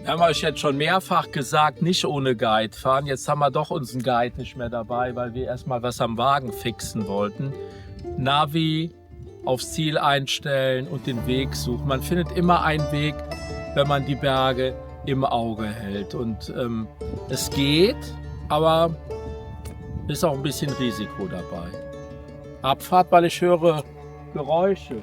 Wir haben euch jetzt schon mehrfach gesagt, nicht ohne Guide fahren. Jetzt haben wir doch unseren Guide nicht mehr dabei, weil wir erstmal was am Wagen fixen wollten. Navi aufs Ziel einstellen und den Weg suchen. Man findet immer einen Weg, wenn man die Berge im Auge hält. Und es geht, aber ist auch ein bisschen Risiko dabei. Abfahrt, weil ich höre Geräusche.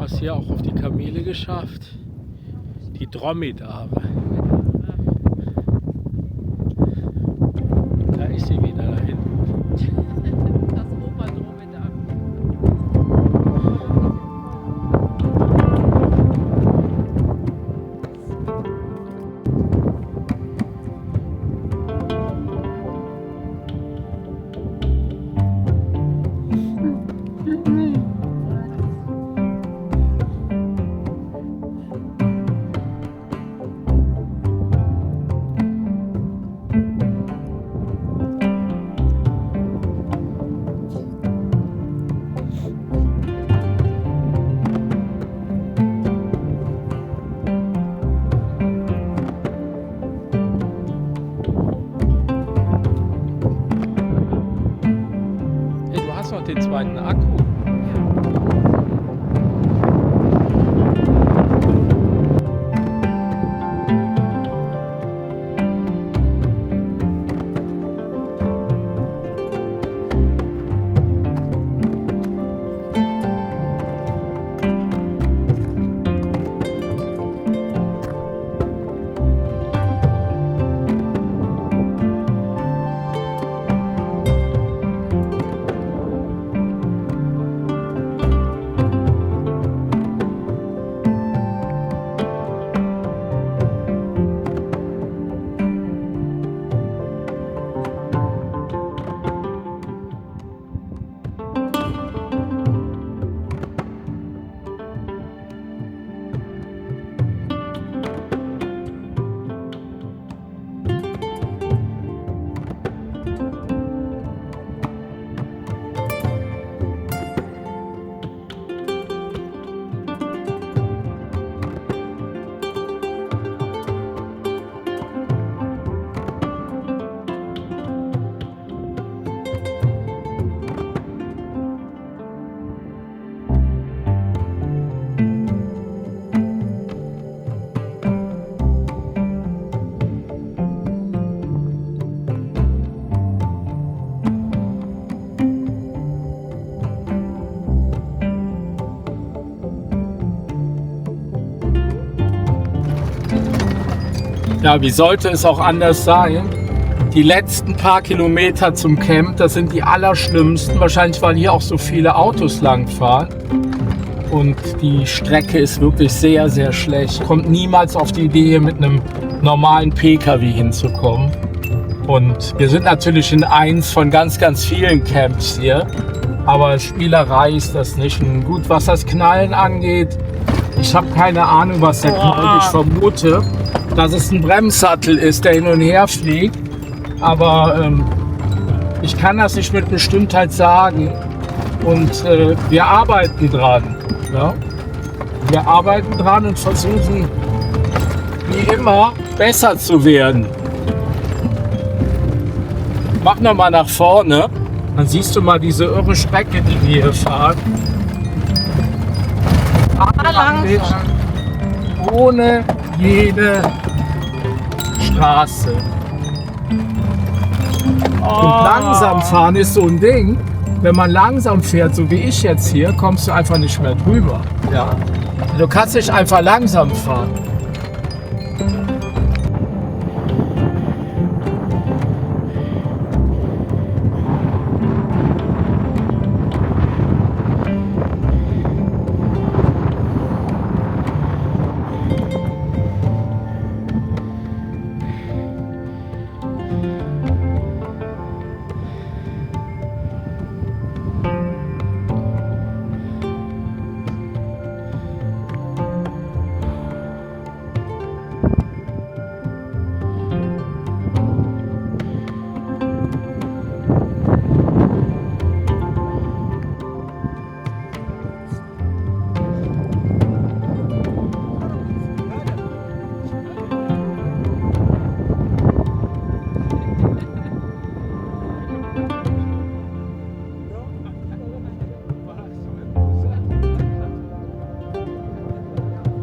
es hier auch auf die Kamele geschafft. Die Dromedare. zweiten Akku. Ja, wie sollte es auch anders sein? Die letzten paar Kilometer zum Camp, das sind die allerschlimmsten. Wahrscheinlich, weil hier auch so viele Autos langfahren. Und die Strecke ist wirklich sehr, sehr schlecht. Kommt niemals auf die Idee, hier mit einem normalen PKW hinzukommen. Und wir sind natürlich in eins von ganz, ganz vielen Camps hier. Aber Spielerei ist das nicht. Und gut, was das Knallen angeht, ich habe keine Ahnung, was der knallt. Ich vermute, dass es ein Bremssattel ist, der hin und her fliegt. Aber ich kann das nicht mit Bestimmtheit sagen. Und wir arbeiten dran. Ja? Wir arbeiten dran und versuchen, wie immer, besser zu werden. Mach noch mal nach vorne. Dann siehst du mal diese irre Strecke, die wir hier fahren. Langsam. Ohne jede Straße. Und langsam fahren ist so ein Ding. Wenn man langsam fährt, so wie ich jetzt hier, kommst du einfach nicht mehr drüber. Ja. Du kannst nicht einfach langsam fahren.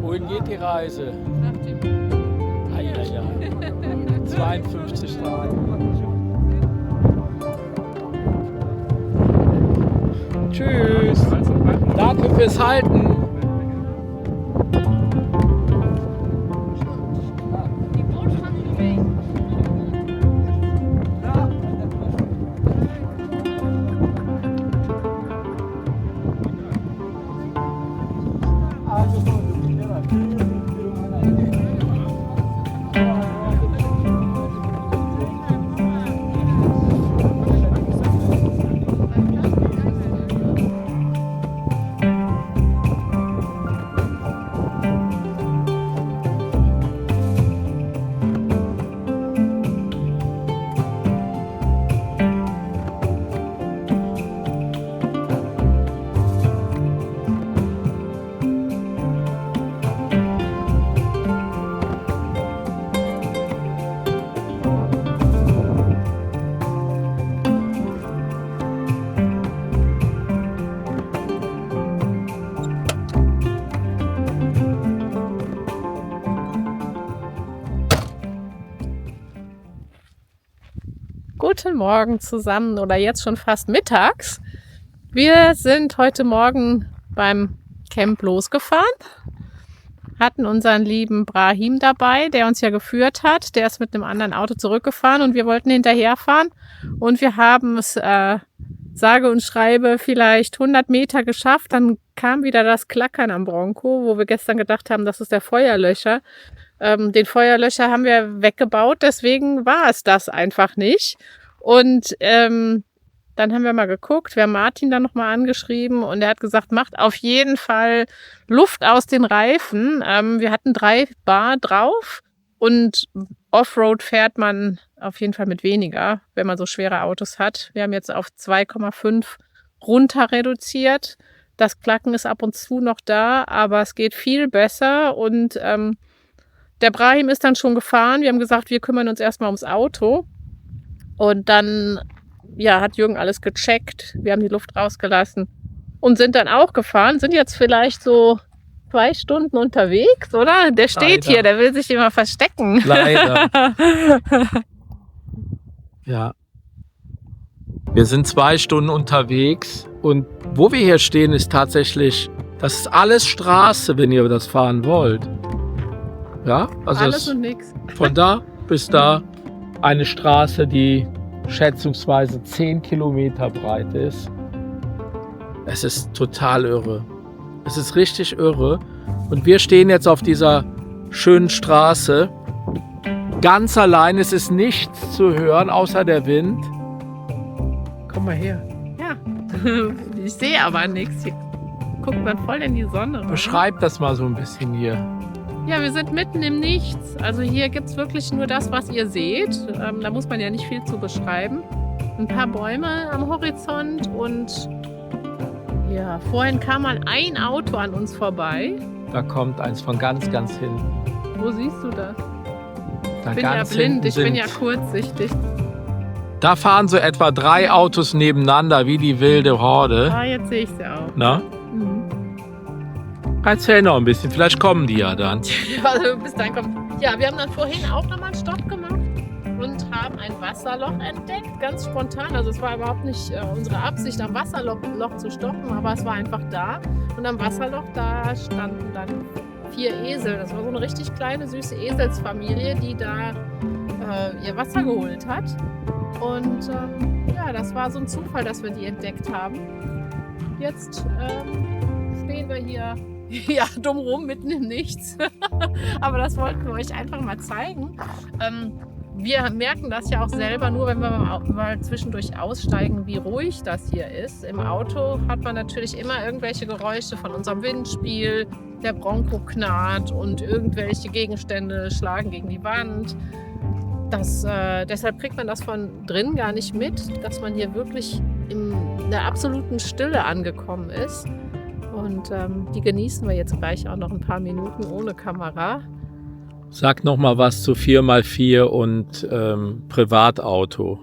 Wohin geht die Reise? Ja. 52 Tage. Tschüss. Danke fürs Halten. Guten Morgen zusammen oder jetzt schon fast mittags. Wir sind heute Morgen beim Camp losgefahren, hatten unseren lieben Brahim dabei, der uns ja geführt hat. Der ist mit einem anderen Auto zurückgefahren und wir wollten hinterherfahren. Und wir haben es sage und schreibe vielleicht 100 Meter geschafft. Dann kam wieder das Klackern am Bronco, wo wir gestern gedacht haben, das ist der Feuerlöscher. Den Feuerlöscher haben wir weggebaut, deswegen war es das einfach nicht. Und dann haben wir mal geguckt, wir haben Martin dann nochmal angeschrieben und er hat gesagt, macht auf jeden Fall Luft aus den Reifen. Wir hatten 3 Bar drauf und Offroad fährt man auf jeden Fall mit weniger, wenn man so schwere Autos hat. Wir haben jetzt auf 2,5 runter reduziert. Das Klacken ist ab und zu noch da, aber es geht viel besser und der Brahim ist dann schon gefahren. Wir haben gesagt, wir kümmern uns erstmal ums Auto. Und dann hat Jürgen alles gecheckt. Wir haben die Luft rausgelassen und sind dann auch gefahren. Sind jetzt vielleicht so 2 Stunden unterwegs, oder? Der steht Leider. Hier, der will sich immer verstecken. Leider. Ja. Wir sind 2 Stunden unterwegs und wo wir hier stehen, ist tatsächlich, das ist alles Straße, wenn ihr das fahren wollt. Ja, also alles und nix. Von da bis da eine Straße, die schätzungsweise 10 Kilometer breit ist. Es ist total irre. Es ist richtig irre. Und wir stehen jetzt auf dieser schönen Straße. Ganz allein, es ist nichts zu hören, außer der Wind. Komm mal her. Ja, ich sehe aber nichts. Hier guckt man voll in die Sonne. Beschreib das mal so ein bisschen hier. Ja, wir sind mitten im Nichts. Also hier gibt es wirklich nur das, was ihr seht. Da muss man ja nicht viel zu beschreiben. Ein paar Bäume am Horizont und ja, vorhin kam mal ein Auto an uns vorbei. Da kommt eins von ganz, ganz hinten. Wo siehst du das? Da ich bin ja blind, ich bin ja kurzsichtig. Da fahren so etwa 3 Autos nebeneinander, wie die wilde Horde. Ah, jetzt sehe ich sie auch. Na? Erzähl noch ein bisschen, vielleicht kommen die ja dann. Also bis dann kommt. Ja, wir haben dann vorhin auch nochmal einen Stopp gemacht und haben ein Wasserloch entdeckt, ganz spontan. Also es war überhaupt nicht unsere Absicht, am Wasserloch zu stoppen, aber es war einfach da. Und am Wasserloch, da standen dann 4 Esel. Das war so eine richtig kleine, süße Eselsfamilie, die da ihr Wasser geholt hat. Und das war so ein Zufall, dass wir die entdeckt haben. Jetzt stehen wir hier dumm rum, mitten im Nichts. Aber das wollten wir euch einfach mal zeigen. Wir merken das ja auch selber nur, wenn wir mal zwischendurch aussteigen, wie ruhig das hier ist. Im Auto hat man natürlich immer irgendwelche Geräusche von unserem Windspiel, der Bronco knarrt und irgendwelche Gegenstände schlagen gegen die Wand. Deshalb kriegt man das von drin gar nicht mit, dass man hier wirklich in der absoluten Stille angekommen ist. Und die genießen wir jetzt gleich auch noch ein paar Minuten ohne Kamera. Sag noch mal was zu 4x4 und Privatauto.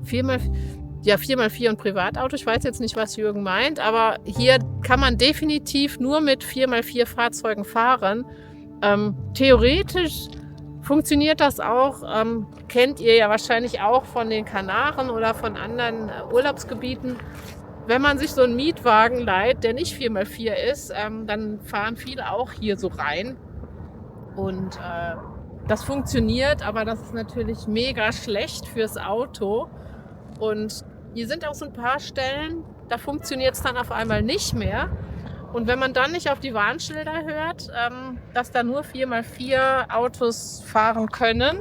4x4 und Privatauto. Ich weiß jetzt nicht, was Jürgen meint, aber hier kann man definitiv nur mit 4x4 Fahrzeugen fahren. Theoretisch funktioniert das auch. Kennt ihr ja wahrscheinlich auch von den Kanaren oder von anderen Urlaubsgebieten. Wenn man sich so einen Mietwagen leiht, der nicht 4x4 ist, dann fahren viele auch hier so rein. Und das funktioniert, aber das ist natürlich mega schlecht fürs Auto. Und hier sind auch so ein paar Stellen, da funktioniert es dann auf einmal nicht mehr. Und wenn man dann nicht auf die Warnschilder hört, dass da nur 4x4 Autos fahren können,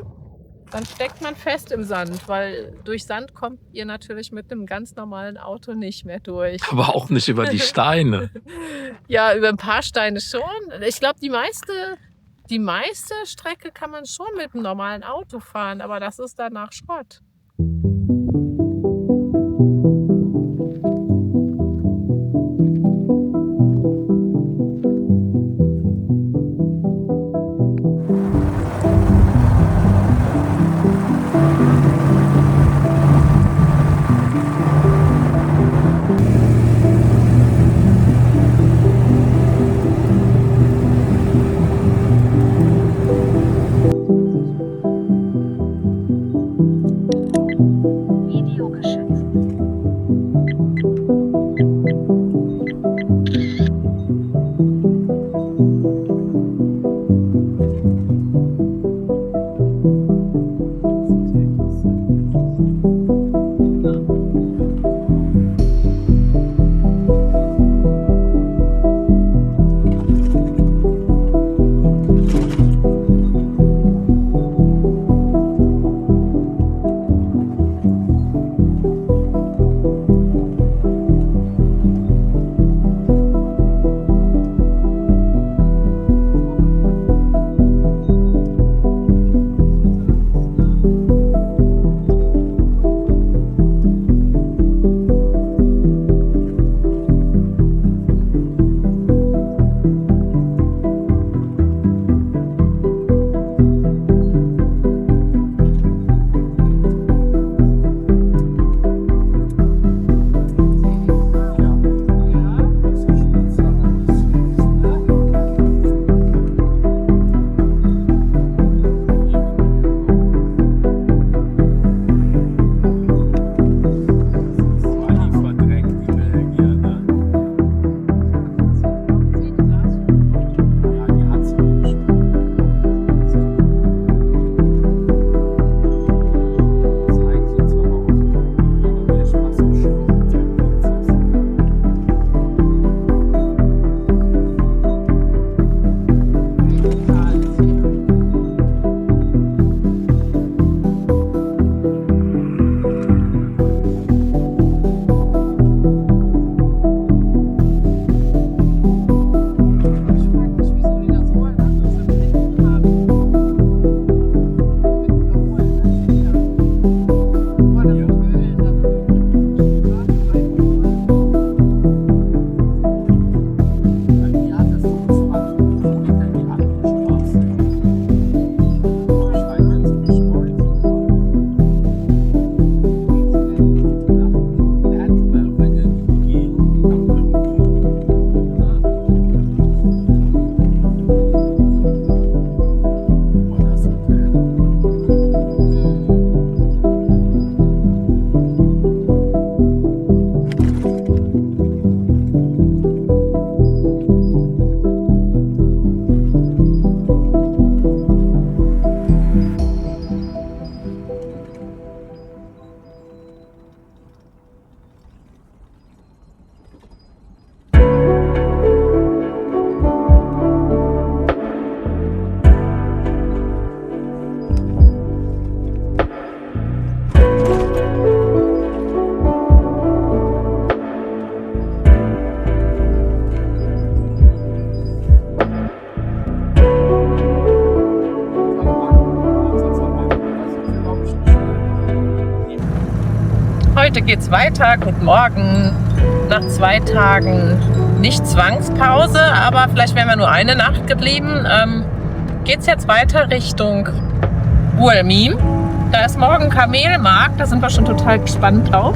dann steckt man fest im Sand, weil durch Sand kommt ihr natürlich mit einem ganz normalen Auto nicht mehr durch. Aber auch nicht über die Steine. Ja, über ein paar Steine schon. Ich glaube, die meiste Strecke kann man schon mit einem normalen Auto fahren, aber das ist danach Schrott. Heute geht's weiter. Guten Morgen. Nach 2 Tagen nicht Zwangspause, aber vielleicht wären wir nur eine Nacht geblieben. Geht's jetzt weiter Richtung Guelmim. Da ist morgen Kamelmarkt, da sind wir schon total gespannt drauf.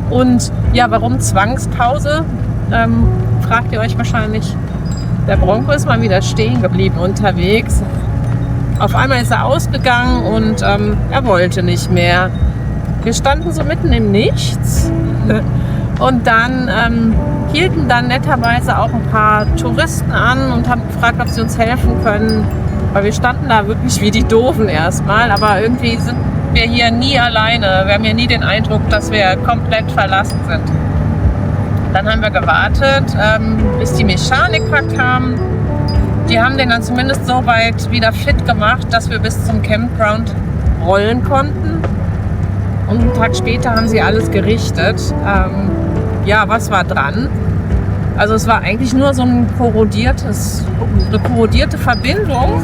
Und ja, warum Zwangspause? Fragt ihr euch wahrscheinlich. Der Bronco ist mal wieder stehen geblieben unterwegs. Auf einmal ist er ausgegangen und er wollte nicht mehr. Wir standen so mitten im Nichts und dann hielten dann netterweise auch ein paar Touristen an und haben gefragt, ob sie uns helfen können. Weil wir standen da wirklich wie die Doofen erstmal, aber irgendwie sind wir hier nie alleine. Wir haben hier nie den Eindruck, dass wir komplett verlassen sind. Dann haben wir gewartet, bis die Mechaniker kamen. Die haben den dann zumindest so weit wieder fit gemacht, dass wir bis zum Campground rollen konnten. Und einen Tag später haben sie alles gerichtet. Ja, was war dran? Also es war eigentlich nur so eine korrodierte Verbindung,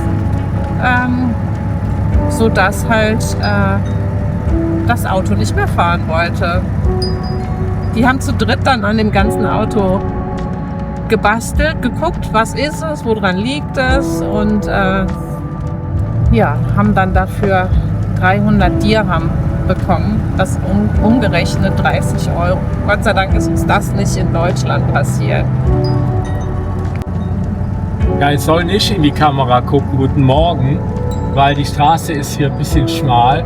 sodass halt das Auto nicht mehr fahren wollte. Die haben zu dritt dann an dem ganzen Auto gebastelt, geguckt, was ist es, woran liegt es und ja, haben dann dafür 300 Dirham bekommen, das umgerechnet 30 Euro. Gott sei Dank ist uns das nicht in Deutschland passiert. Ja, ich soll nicht in die Kamera gucken, guten Morgen, weil die Straße ist hier ein bisschen schmal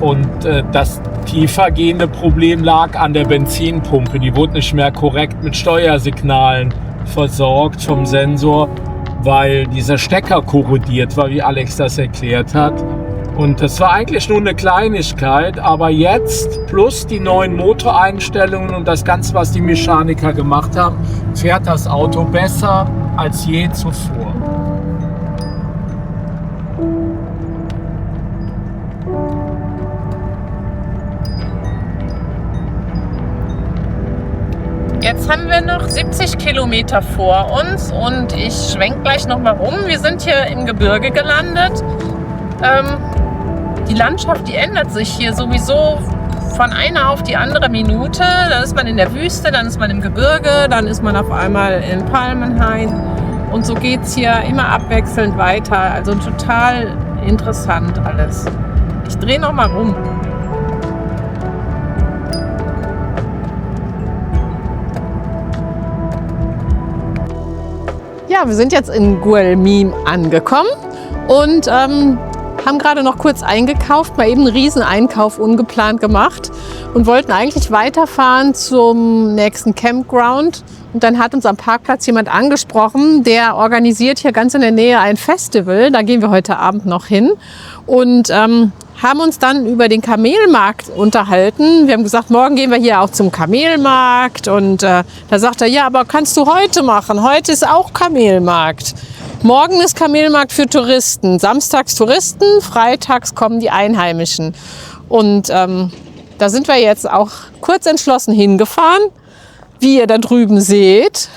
und das tiefergehende Problem lag an der Benzinpumpe. Die wurde nicht mehr korrekt mit Steuersignalen versorgt vom Sensor, weil dieser Stecker korrodiert war, wie Alex das erklärt hat. Und das war eigentlich nur eine Kleinigkeit, aber jetzt plus die neuen Motoreinstellungen und das Ganze, was die Mechaniker gemacht haben, fährt das Auto besser als je zuvor. Jetzt haben wir noch 70 Kilometer vor uns und ich schwenke gleich noch mal rum. Wir sind hier im Gebirge gelandet. Die Landschaft, die ändert sich hier sowieso von einer auf die andere Minute. Dann ist man in der Wüste, dann ist man im Gebirge, dann ist man auf einmal in Palmenhain. Und so geht es hier immer abwechselnd weiter. Also total interessant alles. Ich drehe noch mal rum. Ja, wir sind jetzt in Guelmim angekommen und haben gerade noch kurz eingekauft, mal eben einen riesen Einkauf ungeplant gemacht und wollten eigentlich weiterfahren zum nächsten Campground. Und dann hat uns am Parkplatz jemand angesprochen, der organisiert hier ganz in der Nähe ein Festival. Da gehen wir heute Abend noch hin und haben uns dann über den Kamelmarkt unterhalten. Wir haben gesagt, morgen gehen wir hier auch zum Kamelmarkt. Und da sagt er, ja, aber kannst du heute machen? Heute ist auch Kamelmarkt. Morgen ist Kamelmarkt für Touristen. Samstags Touristen, freitags kommen die Einheimischen. Und da sind wir jetzt auch kurz entschlossen hingefahren. Wie ihr da drüben seht,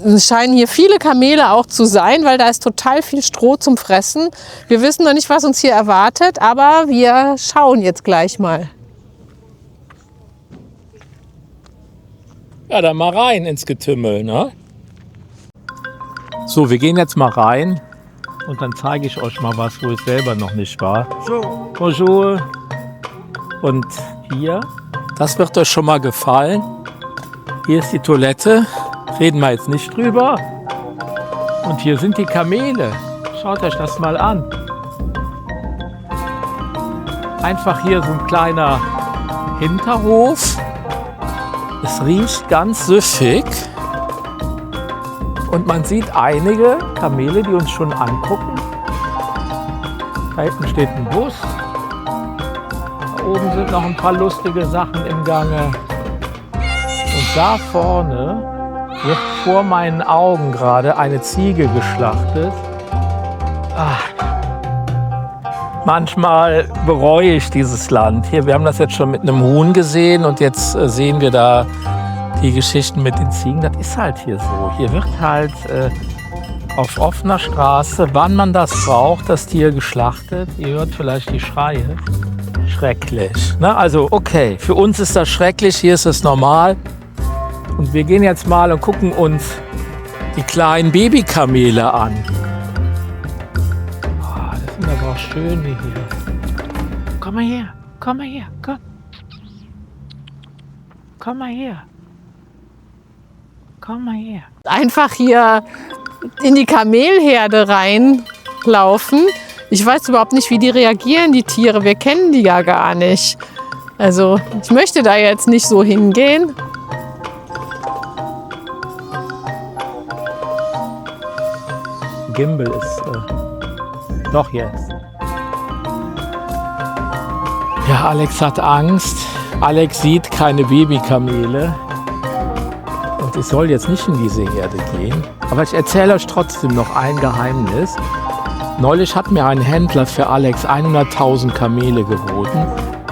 es scheinen hier viele Kamele auch zu sein, weil da ist total viel Stroh zum Fressen. Wir wissen noch nicht, was uns hier erwartet, aber wir schauen jetzt gleich mal. Ja, dann mal rein ins Getümmel, ne? So, wir gehen jetzt mal rein und dann zeige ich euch mal was, wo ich selber noch nicht war. Bonjour. Und hier, das wird euch schon mal gefallen. Hier ist die Toilette. Reden wir jetzt nicht drüber. Und hier sind die Kamele. Schaut euch das mal an. Einfach hier so ein kleiner Hinterhof. Es riecht ganz süffig. Und man sieht einige Kamele, die uns schon angucken. Da hinten steht ein Bus. Da oben sind noch ein paar lustige Sachen im Gange. Und da vorne wird vor meinen Augen gerade eine Ziege geschlachtet. Manchmal bereue ich dieses Land. Hier, wir haben das jetzt schon mit einem Huhn gesehen und jetzt sehen wir da die Geschichten mit den Ziegen. Das ist halt hier so. Hier wird halt auf offener Straße, wann man das braucht, das Tier geschlachtet. Ihr hört vielleicht die Schreie. schrecklich. Ne? Also okay, für uns ist das schrecklich, hier ist es normal. Und wir gehen jetzt mal und gucken uns die kleinen Babykamele an. Oh, das sind aber auch schöne hier. Komm mal her, komm mal her, komm. Komm mal her. Komm mal her. Einfach hier in die Kamelherde reinlaufen. Ich weiß überhaupt nicht, wie die reagieren, die Tiere. Wir kennen die ja gar nicht. Also ich möchte da jetzt nicht so hingehen. Gimbal ist doch jetzt. Ja, Alex hat Angst. Alex sieht keine Babykamele. Und ich soll jetzt nicht in diese Herde gehen. Aber ich erzähle euch trotzdem noch ein Geheimnis. Neulich hat mir ein Händler für Alex 100.000 Kamele geboten.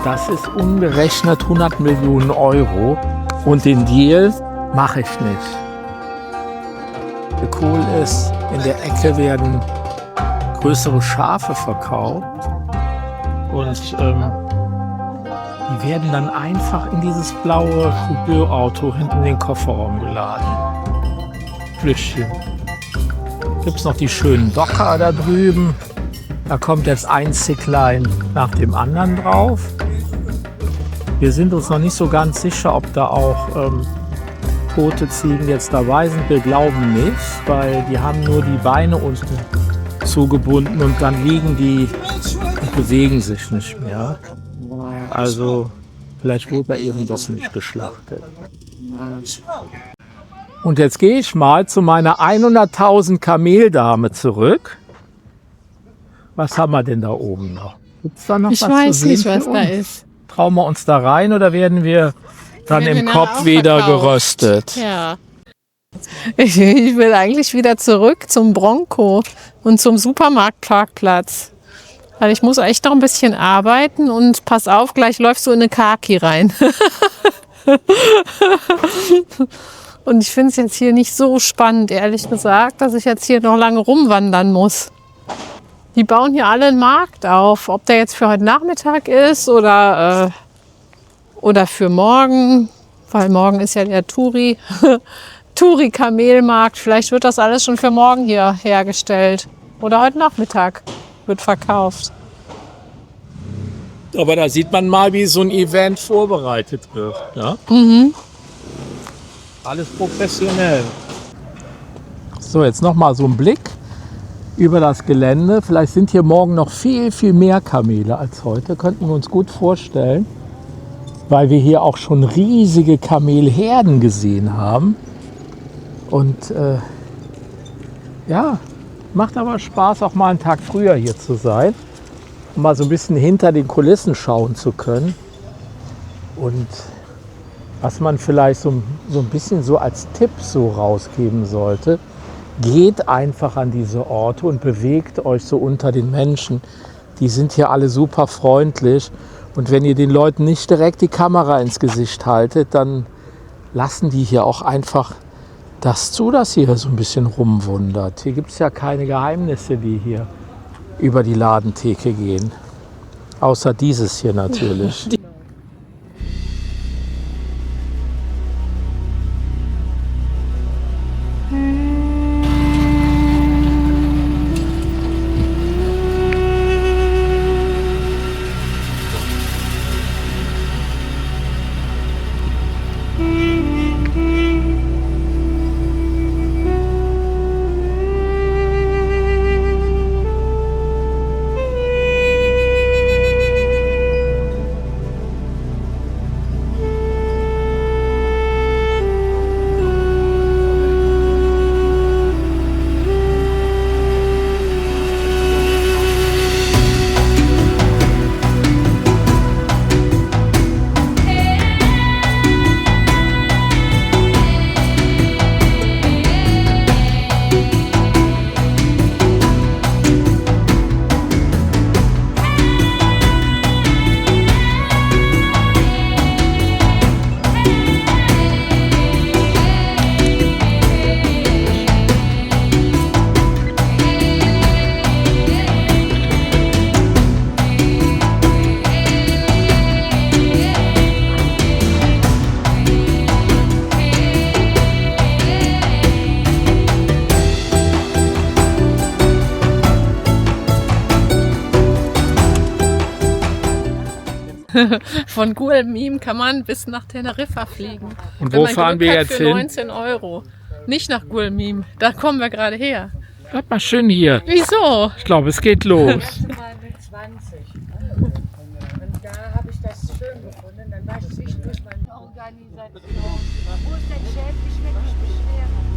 Das ist umgerechnet 100 Millionen Euro. Und den Deal mache ich nicht. Cool ist, in der Ecke werden größere Schafe verkauft. Und die werden dann einfach in dieses blaue Auto hinten in den Kofferraum geladen. Flüschchen. Gibt es noch die schönen Docker da drüben. Da kommt jetzt ein Zicklein nach dem anderen drauf. Wir sind uns noch nicht so ganz sicher, ob da auch tote Ziegen jetzt dabei sind. Wir glauben nicht, weil die haben nur die Beine unten zugebunden und dann liegen die und bewegen sich nicht mehr. Also vielleicht wurde er eben doch nicht geschlachtet. Und jetzt gehe ich mal zu meiner 100.000 Kameldame zurück. Was haben wir denn da oben noch? Gibt's da noch Ich was weiß zu sehen nicht, was für da uns? ist. Trauen wir uns da rein oder werden wir dann Werden im wir Kopf nachher wieder verkauft? geröstet? Ja. Ich will eigentlich wieder zurück zum Bronco und zum Supermarktparkplatz. Weil ich muss echt noch ein bisschen arbeiten und pass auf, gleich läufst du in eine Kaki rein. Und ich finde es jetzt hier nicht so spannend, ehrlich gesagt, dass ich jetzt hier noch lange rumwandern muss. Die bauen hier alle einen Markt auf. Ob der jetzt für heute Nachmittag ist oder für morgen. Weil morgen ist ja der Touri-Kamelmarkt. Vielleicht wird das alles schon für morgen hier hergestellt. Oder heute Nachmittag wird verkauft. Aber da sieht man mal, wie so ein Event vorbereitet wird. Ja? Alles professionell. So, jetzt noch mal so ein Blick über das Gelände. Vielleicht sind hier morgen noch viel, viel mehr Kamele als heute. Könnten wir uns gut vorstellen, weil wir hier auch schon riesige Kamelherden gesehen haben. Und ja, macht aber Spaß, auch mal einen Tag früher hier zu sein, um mal so ein bisschen hinter den Kulissen schauen zu können. Und was man vielleicht so ein bisschen so als Tipp so rausgeben sollte, geht einfach an diese Orte und bewegt euch so unter den Menschen. Die sind hier alle super freundlich. Und wenn ihr den Leuten nicht direkt die Kamera ins Gesicht haltet, dann lassen die hier auch einfach das zu, dass ihr so ein bisschen rumwundert. Hier gibt es ja keine Geheimnisse, die hier über die Ladentheke gehen. Außer dieses hier natürlich. Von Guelmim kann man bis nach Teneriffa fliegen. Und Wenn wo man fahren Glück wir hat, jetzt für hin? 19 Euro. Nicht nach Guelmim, da kommen wir gerade her. Bleib mal schön hier. Wieso? Ich glaube, es geht los. Mal mit 20. Und da habe ich das schön gefunden. Dann war ich zwischendurch mal in der Organisation. Wo ist denn Chef? Ich will mich beschweren.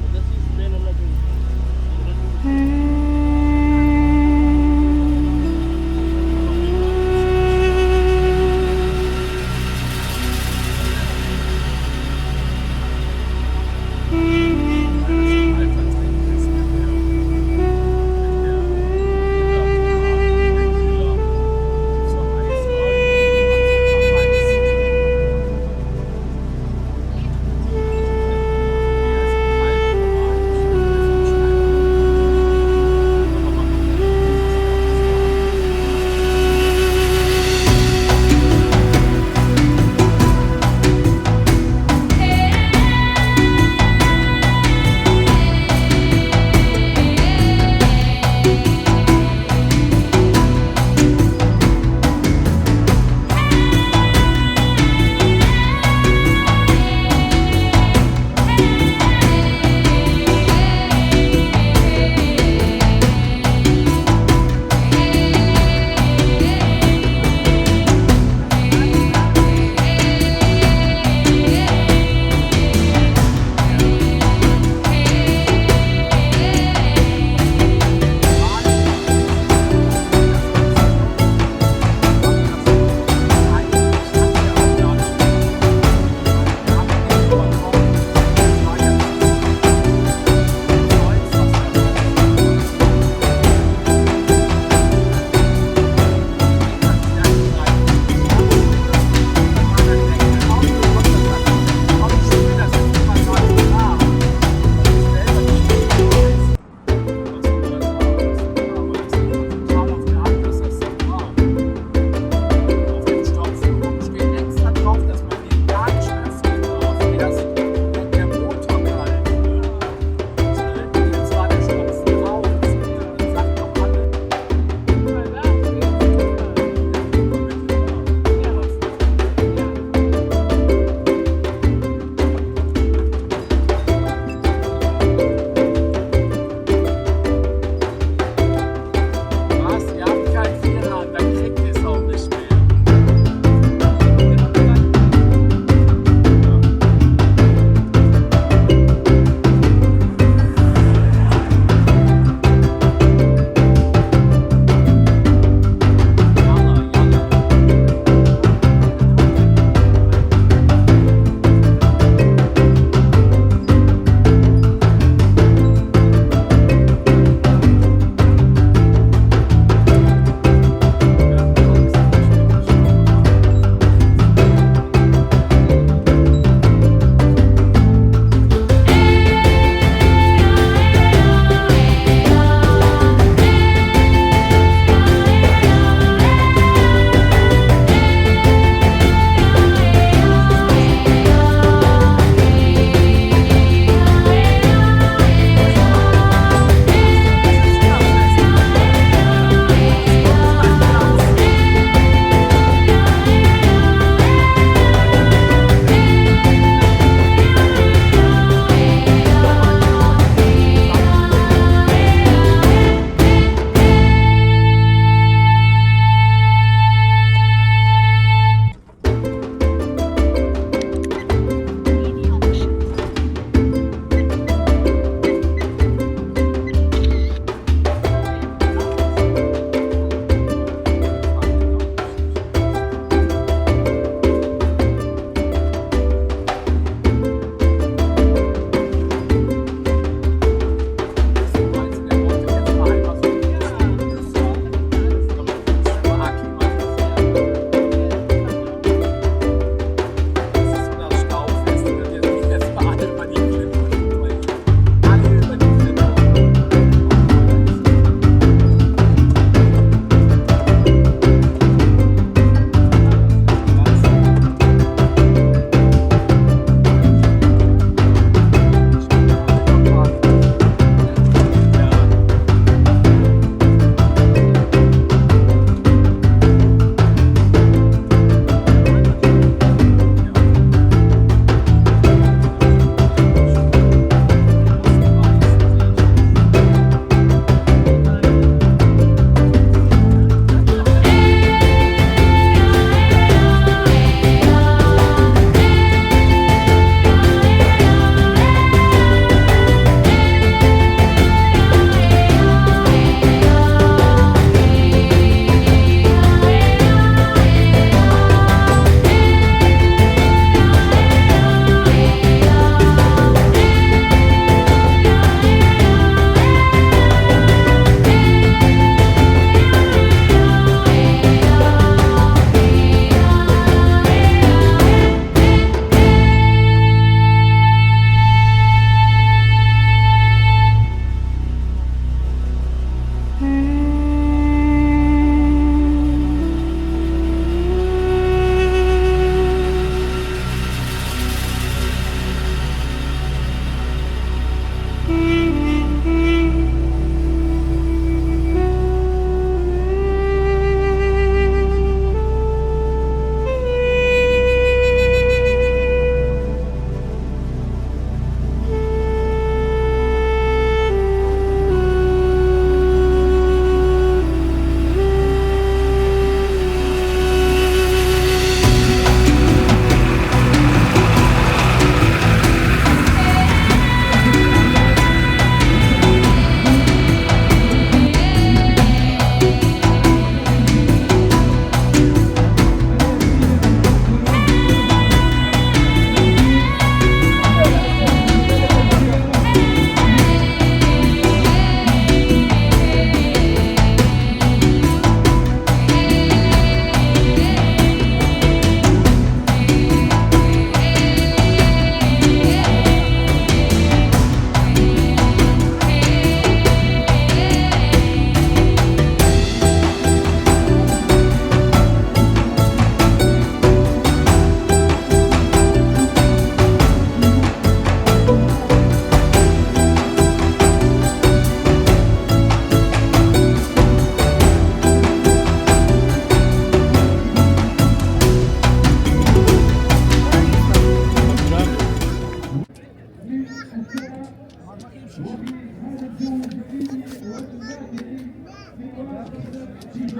هذا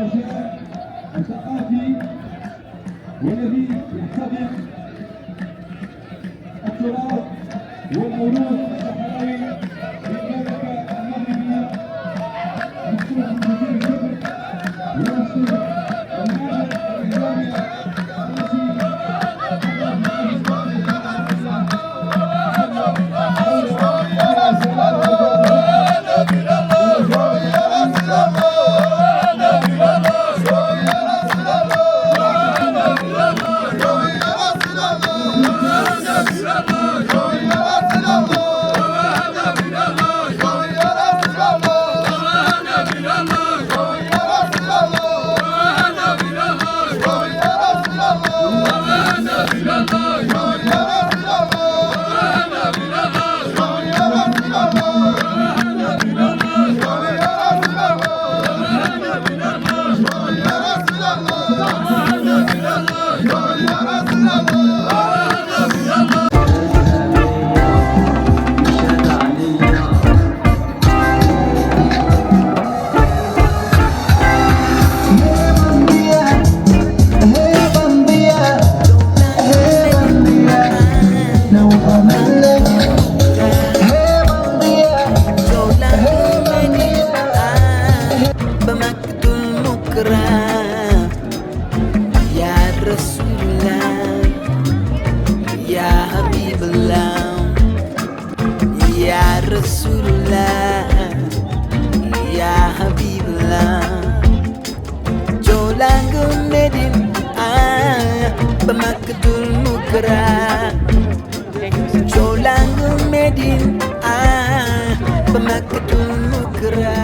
الشارع الثقافي والذي يحتضن التراث والموروث الصحراوي للمملكة المغربية مخصوص بكثير جدا وينشر المعنى الإسلامي Jolang Medin Pemaktul Nukra.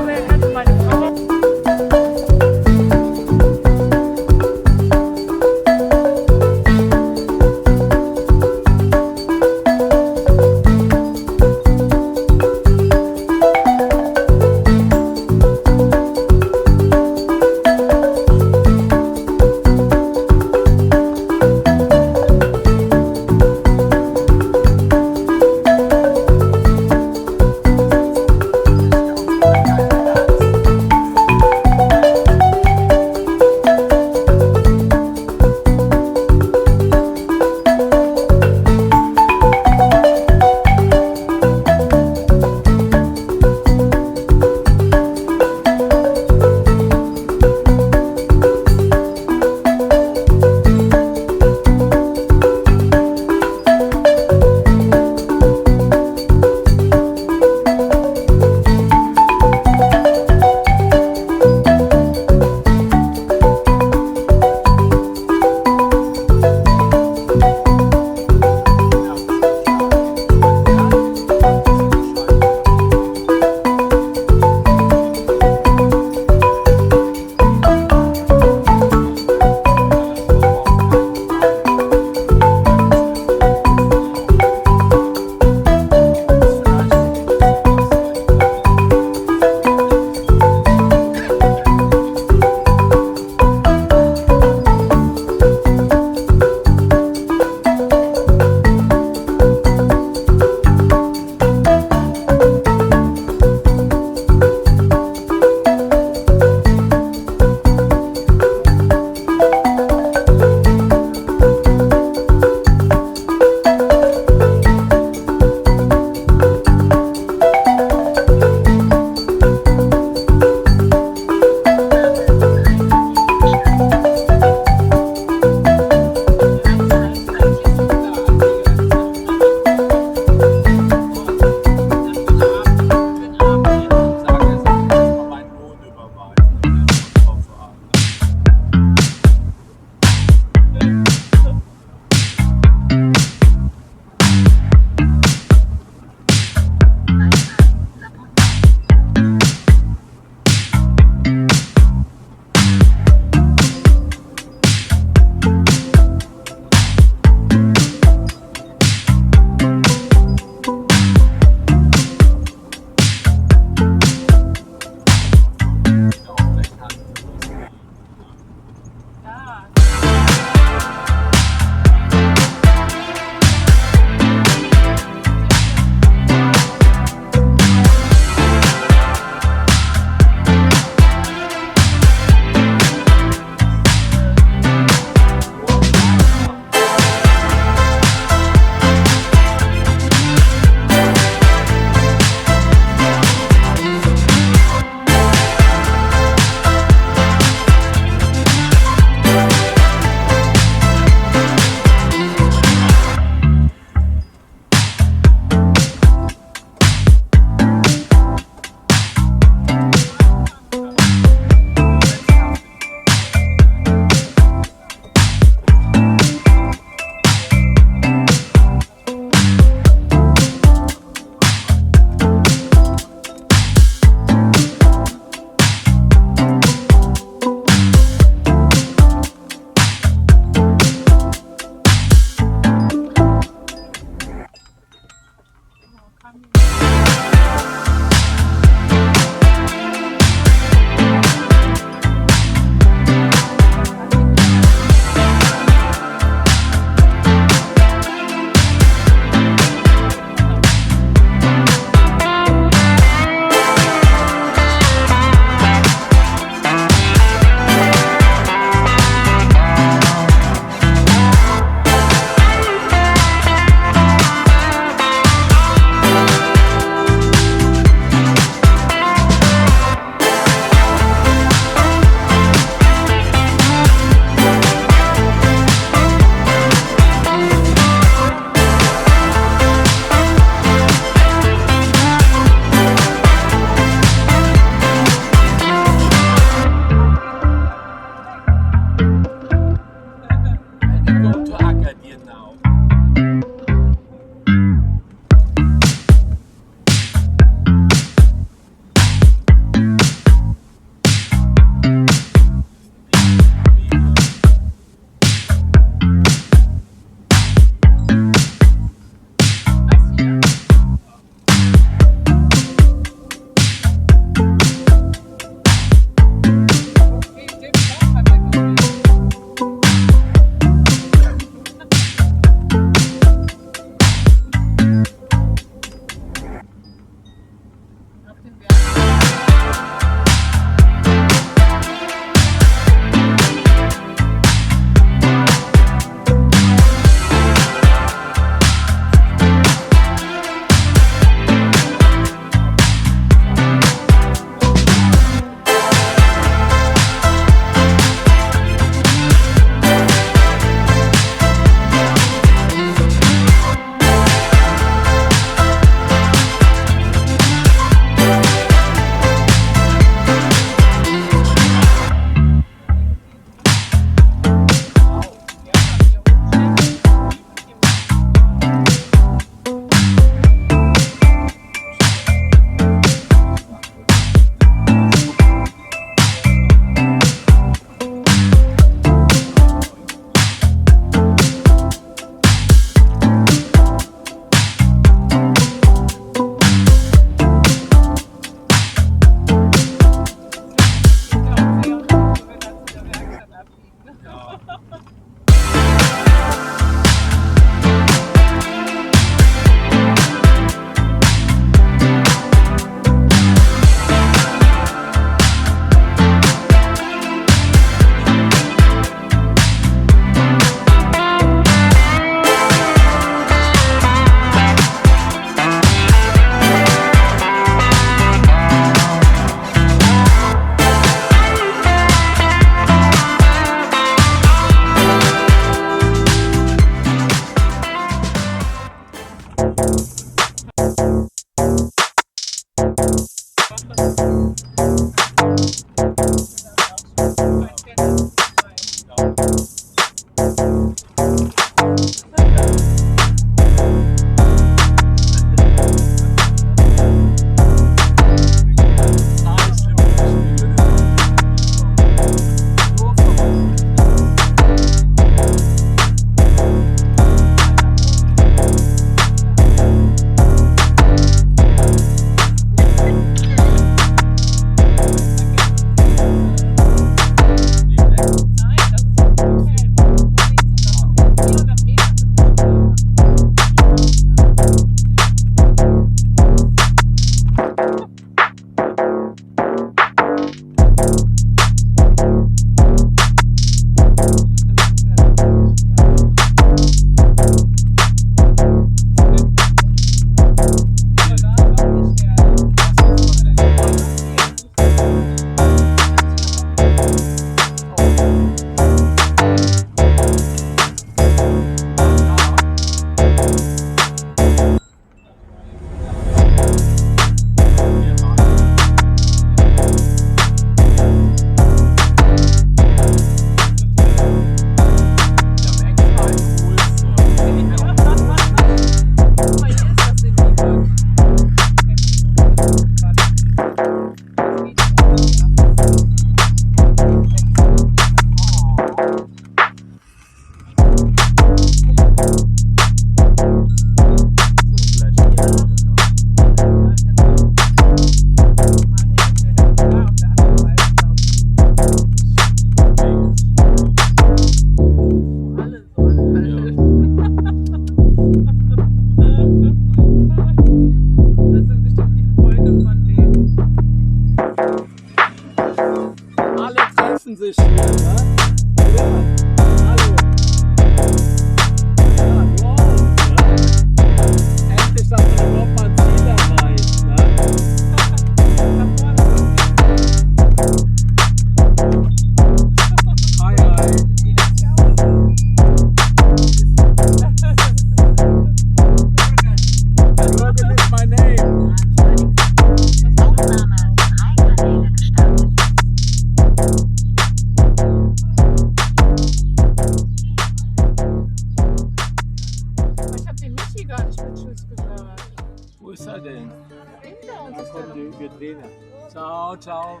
Ciao, ciao.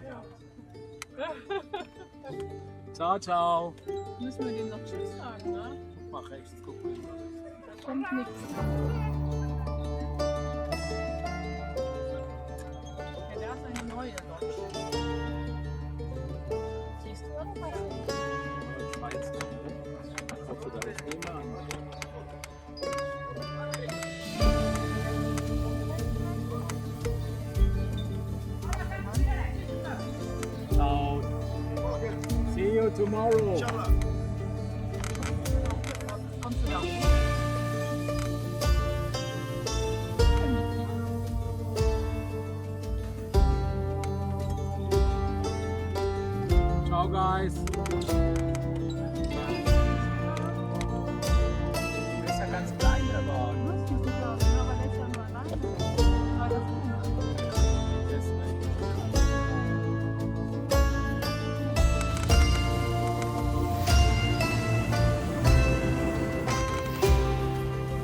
Ciao, ciao. Müssen wir dem noch Tschüss sagen, ne? Mach rechts, guck mal. Da kommt nichts. Ja, da ist eine neue Lodge. Siehst du irgendwas? Schweiz. Ich hoffe, da ist niemand. Ciao. See you tomorrow. Kommst du da hoch? Ciao, guys. Ist ja ganz klein, aber.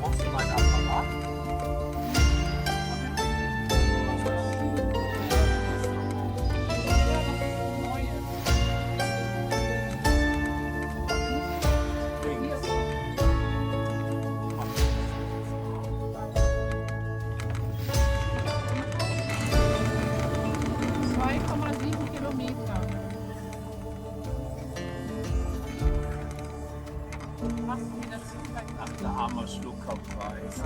Brauchst du meinen Apparat? Ach, der arme Schluckkopfreis.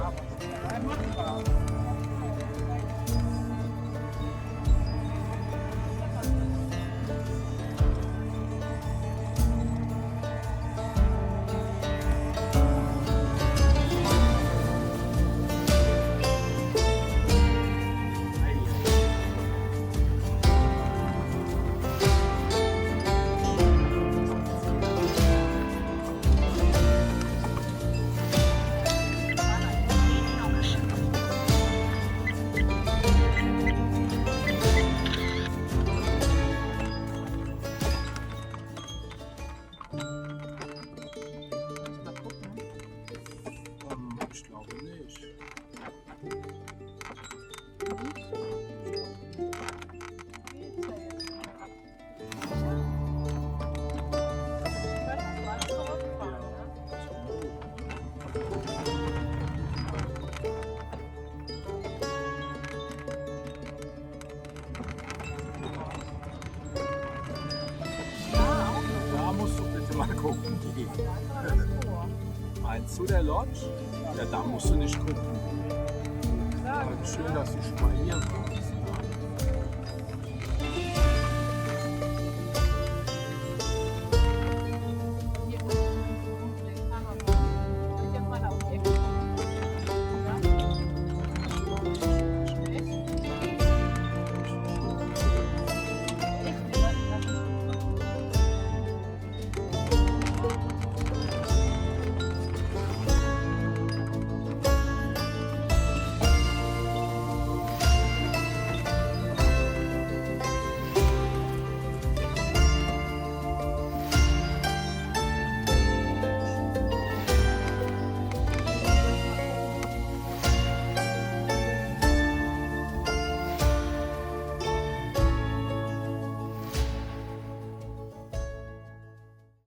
Maggie. Meinst du der Lodge? Ja, da musst du nicht gucken. Aber schön, dass du schon mal hier warst.